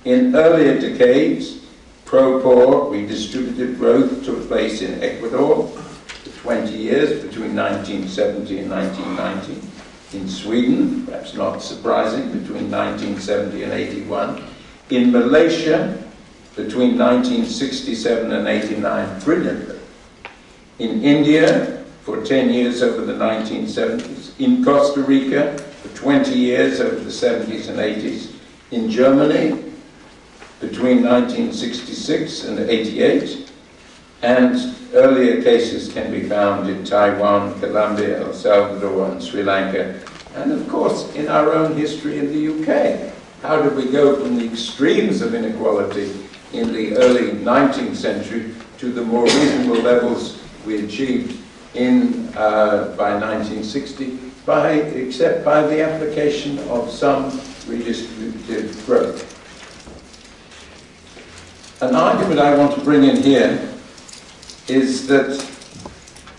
In earlier decades, pro-poor redistributive growth took place in Ecuador for 20 years, between 1970 and 1990. In Sweden, perhaps not surprising, between 1970 and 81. In Malaysia, between 1967 and 89, brilliantly. In India, for 10 years over the 1970s. In Costa Rica, for 20 years over the 70s and 80s. In Germany, between 1966 and 88. And earlier cases can be found in Taiwan, Colombia, El Salvador, and Sri Lanka, and of course in our own history in the UK. How did we go from the extremes of inequality in the early 19th century to the more reasonable levels we achieved by 1960, except by the application of some redistributive growth. An argument I want to bring in here is that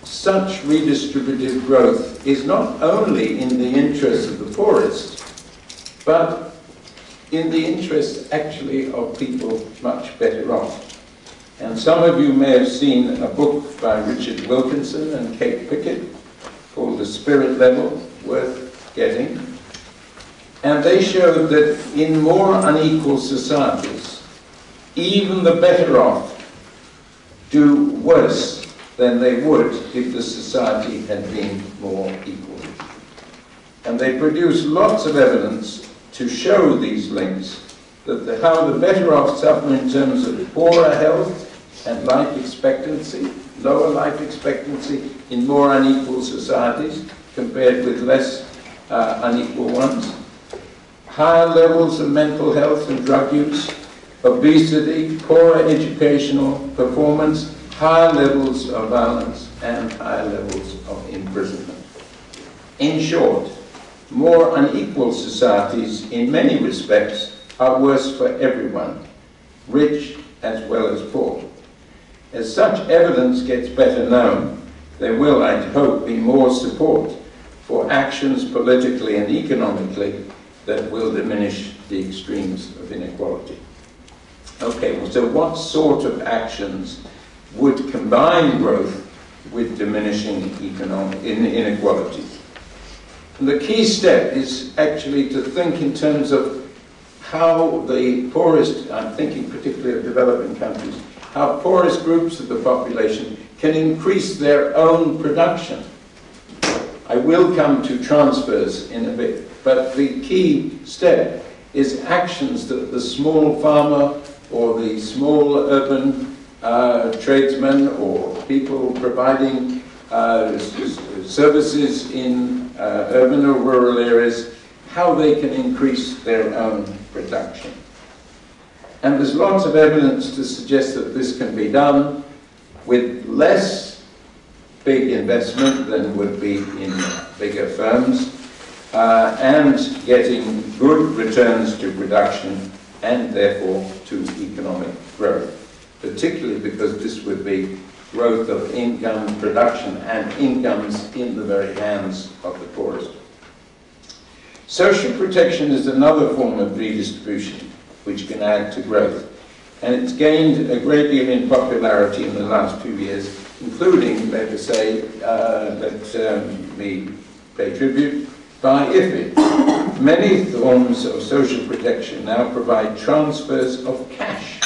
such redistributive growth is not only in the interest of the poorest, but in the interest actually of people much better off. And some of you may have seen a book by Richard Wilkinson and Kate Pickett called The Spirit Level, worth getting. And they showed that in more unequal societies, even the better off do worse than they would if the society had been more equal. And they produce lots of evidence to show these links, that how the better off suffer in terms of poorer health and life expectancy, lower life expectancy in more unequal societies compared with less unequal ones, higher levels of mental health and drug use, obesity, poorer educational performance, higher levels of violence, and higher levels of imprisonment. In short, more unequal societies in many respects are worse for everyone, rich as well as poor. As such evidence gets better known, there will, I hope, be more support for actions politically and economically that will diminish the extremes of inequality. Okay, well, so what sort of actions would combine growth with diminishing inequalities? And the key step is actually to think in terms of how the poorest, I'm thinking particularly of developing countries, how poorest groups of the population can increase their own production. I will come to transfers in a bit, but the key step is actions that the small farmer or the small urban tradesman or people providing services in urban or rural areas, how they can increase their own production. And there's lots of evidence to suggest that this can be done with less big investment than would be in bigger firms, and getting good returns to production and therefore to economic growth, particularly because this would be growth of income, production, and incomes in the very hands of the poorest. Social protection is another form of redistribution which can add to growth, and it's gained a great deal in popularity in the last few years, including, let us say, let me pay tribute, by IFID. Many forms of social protection now provide transfers of cash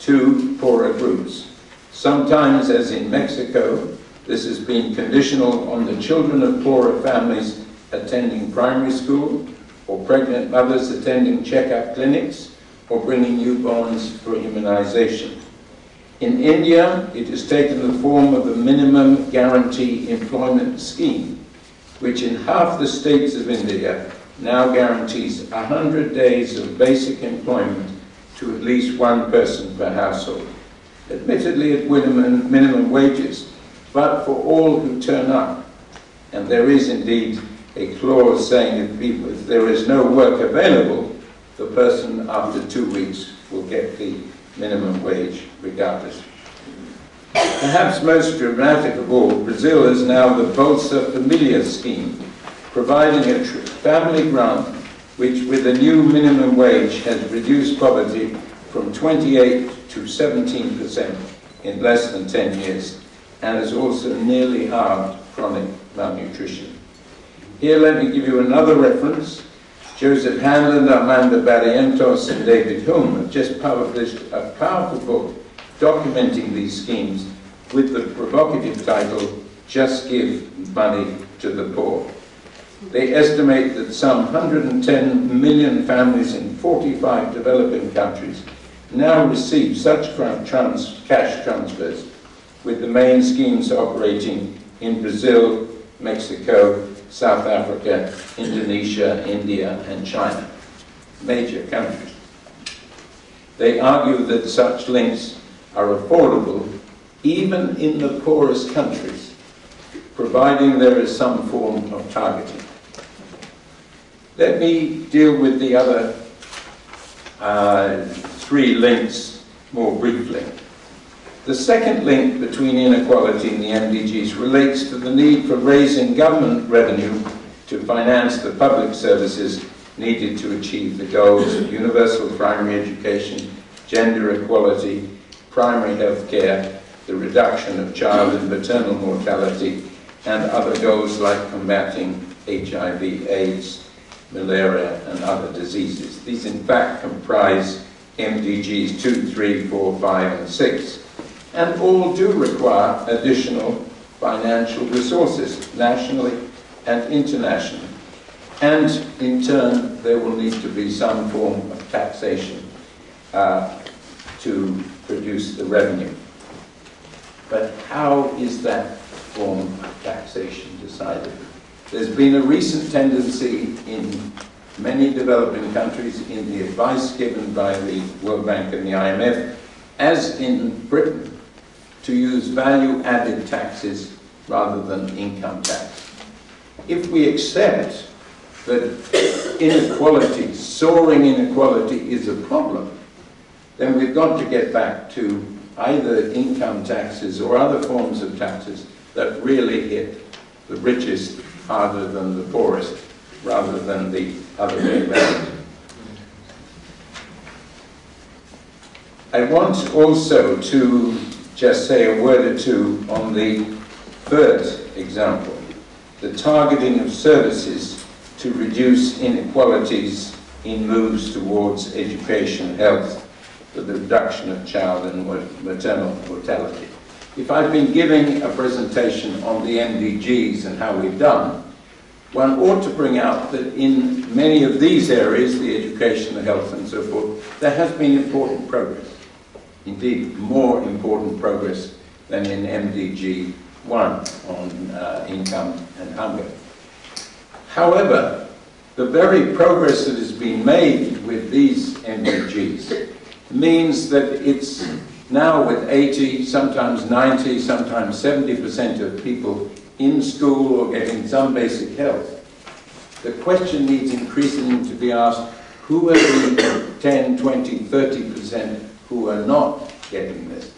to poorer groups. Sometimes, as in Mexico, this has been conditional on the children of poorer families attending primary school, or pregnant mothers attending checkup clinics, or bringing newborns for immunization. In India, it has taken the form of a minimum guarantee employment scheme, which in half the states of India now guarantees 100 days of basic employment to at least one person per household, admittedly at minimum wages, but for all who turn up. And there is indeed a clause saying if there is no work available, the person after 2 weeks will get the minimum wage regardless. Perhaps most dramatic of all, Brazil is now the Bolsa Familia scheme, providing a family grant which with a new minimum wage has reduced poverty from 28 to 17% in less than 10 years, and has also nearly halved chronic malnutrition. Here, let me give you another reference. Joseph Hanlon, Armando Barrientos, and David Hume have just published a powerful book documenting these schemes with the provocative title, Just Give Money to the Poor. They estimate that some 110 million families in 45 developing countries now receive such cash transfers, with the main schemes operating in Brazil, Mexico, South Africa, Indonesia, India, and China, major countries. They argue that such links are affordable even in the poorest countries, providing there is some form of targeting. Let me deal with the other three links more briefly. The second link between inequality and the MDGs relates to the need for raising government revenue to finance the public services needed to achieve the goals of universal primary education, gender equality, primary health care, the reduction of child and maternal mortality, and other goals like combating HIV, AIDS, malaria, and other diseases. These, in fact, comprise MDGs 2, 3, 4, 5, and 6. And all do require additional financial resources, nationally and internationally. And in turn, there will need to be some form of taxation to produce the revenue. But how is that form of taxation decided? There's been a recent tendency in many developing countries in the advice given by the World Bank and the IMF, as in Britain, to use value-added taxes rather than income tax. If we accept that inequality, soaring inequality, is a problem, then we've got to get back to either income taxes or other forms of taxes that really hit the richest harder than the poorest, rather than the other way around. I want also to just say a word or two on the third example, the targeting of services to reduce inequalities in moves towards education, health, for the reduction of child and maternal mortality. If I've been giving a presentation on the MDGs and how we've done, one ought to bring out that in many of these areas, the education, the health, and so forth, there has been important progress. Indeed, more important progress than in MDG 1 on income and hunger. However, the very progress that has been made with these MDGs means that it's now with 80, sometimes 90, sometimes 70% of people in school or getting some basic health. The question needs increasingly to be asked, who are the 10, 20, 30% who are not getting this?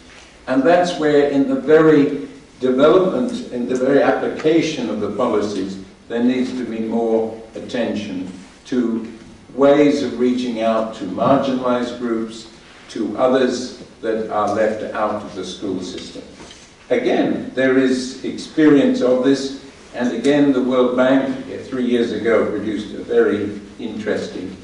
And that's where in the very development, in the very application of the policies, there needs to be more attention to ways of reaching out to marginalized groups, to others that are left out of the school system. Again, there is experience of this, and again, the World Bank 3 years ago produced a very interesting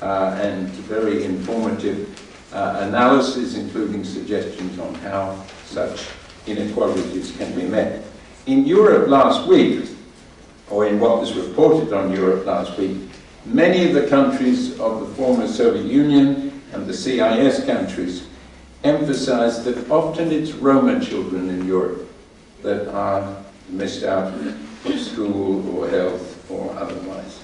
and very informative analysis, including suggestions on how such inequalities can be met. In Europe last week, or in what was reported on Europe last week, many of the countries of the former Soviet Union and the CIS countries emphasized that often it's Roma children in Europe that are missed out of school or health or otherwise.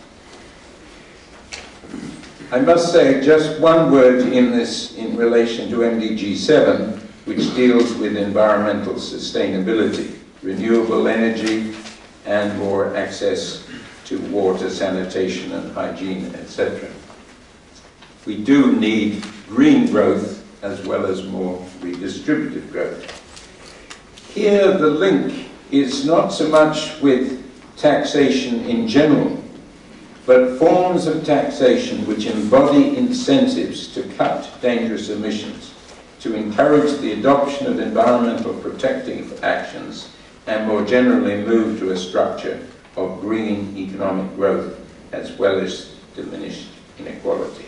I must say just one word in this in relation to MDG 7, which deals with environmental sustainability, renewable energy, and more access to water, sanitation, and hygiene, etc. We do need green growth as well as more redistributive growth. Here the link is not so much with taxation in general, but forms of taxation which embody incentives to cut dangerous emissions, to encourage the adoption of environmental protective actions, and more generally move to a structure of green economic growth as well as diminished inequality.